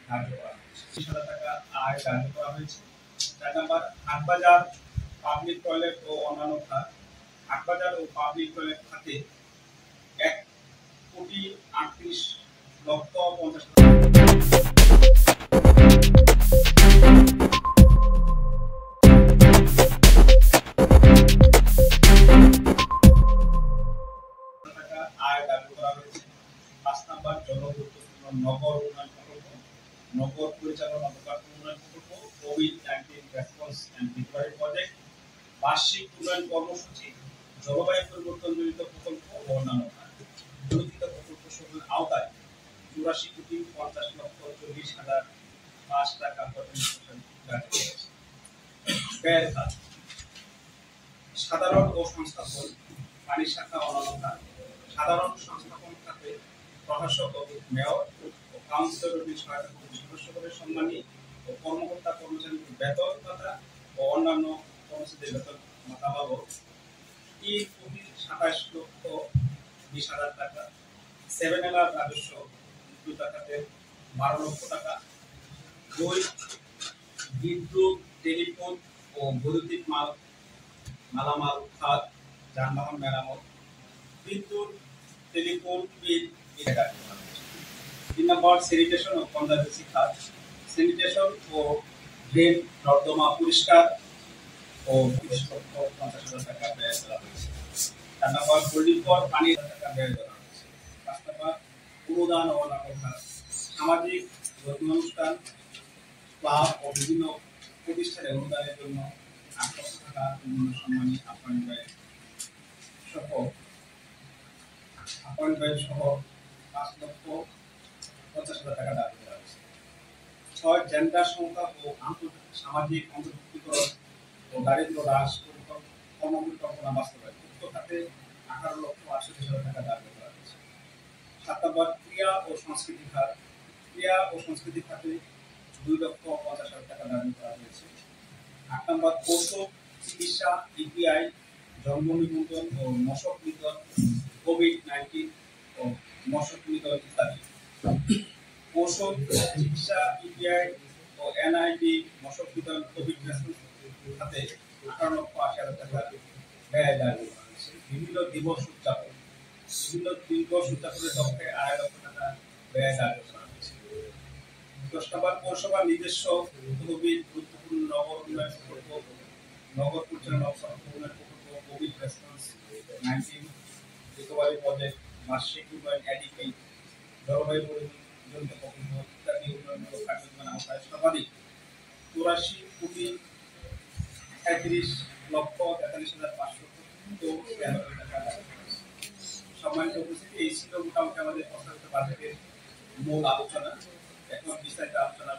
ধার্য করা হয়েছে। 30,000 টাকা আয় ধার্য করা হয়েছে। 4 নাম্বার হাটবাজার পাবলিক টয়লেট ও অন্যান্য খাত। হাটবাজার ও পাবলিক টয়লেট খাতে 1,38,50,000 টাকা আয় ধার্য করা হয়েছে। 5 নাম্বার জনগুরুত্বপূর্ণ নগর উন্নয়ন প্রকল্প, নগর পরিচালনা উন্নয়ন প্রকল্প, কোভিড-19 রেসপন্স এন্ড রিকভারি প্রজেক্ট, বার্ষিক উন্নয়ন কর্মসূচি, জলবায়ু পরিবর্তন জনিত প্রকল্প ও অন্যান্য খাত। উল্লিখিত প্রকল্পসমূহের আওতায় 84,50,40,005 টাকা ব্যয়ের খাত। সাধারণ ও সংস্থাপন, পানি শাখা অন্যান্য খাত। সাধারণ সংস্থাপন খাতে প্রশাসক ও মেয়র ও কাউন্সিলরের সহায়তা সদস্যপদের সম্মানী ও কর্মকর্তা কর্মচারীদের বেতন ভাতা ও অন্যান্য কর্মচারীদের বেতন ভাতা বাবদ 3,27,20,000 টাকা। 7LR রাজস্ব খাতে 12 লক্ষ টাকা। 2 বিদ্যুৎ, টেলিফোন ও বৈদ্যুতিক মালামাল খাত, যানবাহন মেরামত, বিদ্যুৎ, টেলিফোন বিল। 3 নম্বর স্যানিটেশন ও কনজারভেন্সি খাত। স্যানিটেশন ও ড্রেন নর্দমা পরিষ্কার ও 30,50,000 টাকা ব্যয় করা হয়েছে। 4 নম্বর হোল্ডিং ফর পানি টাকা ব্যয় করা হয়েছে। 5 নম্বর অনুদান ও অন্যান্য খাত। সামাজিক ধর্মীয় অনুষ্ঠান, ক্লাব ও বিভিন্ন প্রতিষ্ঠানের অনুদানের জন্য 8 লক্ষ টাকা বিভিন্ন সম্মানী আপ্যায়ন ব্যয় সহ 5,50,000 টাকা দাবি করা হয়েছে। 6 জেন্ডার সংখ্যা ও সামাজিক অন্তর্ভুক্তিকরণ ও দারিদ্র্য হ্রাস কর্মপরিকল্পনা বাস্তবায়ন, উক্ত খাতে 18,68,000 টাকা দাবি করা হয়েছে। 7 নম্বর ক্রীড়া ও সংস্কৃতি খাত। ক্রীড়া ও সংস্কৃতি খাতে 2,50,000 টাকা দাবি করা হয়েছে। 8 নম্বর পশু চিকিৎসা, ইপিআই, জন্ম নিবন্ধন ও মশক নিধন, কোভিড-19 ও মশক নিধন ইত্যাদি। পশু চিকিৎসা, ইপিআই ও এনআইডি, মশক নিধন, কোভিড রেসপন্স খাতে 18,80,000 টাকা ব্যয় দাবি করা হয়েছে। বিভিন্ন দিবস উদযাপনের লক্ষ্যে 2.5 লক্ষ টাকা ব্যয় দাবি করা হয়েছে। 10 নম্বর পৌরসভার নিজস্ব তহবিল, গুরুত্বপূর্ণ নগর উন্নয়ন প্রকল্প, নগর পরিচালনা উন্নয়ন প্রকল্প, কোভিড রেসপন্স 19 রিকভারি প্রজেক্ট, বার্ষিক উন্নয়ন এডিপি, জলবায়ু পরিবর্তন প্রকল্প ইত্যাদি উন্নয়নমূলক কার্যক্রমের আওতায় সর্বাধিক 84,43,43,593 টাকা। সম্মানিত উপস্থিতি, এই ছিল মোটামুটি আমাদের প্রস্তাবিত বাজেটের মূল আলোচনা। এখন বিস্তারিত আলোচনা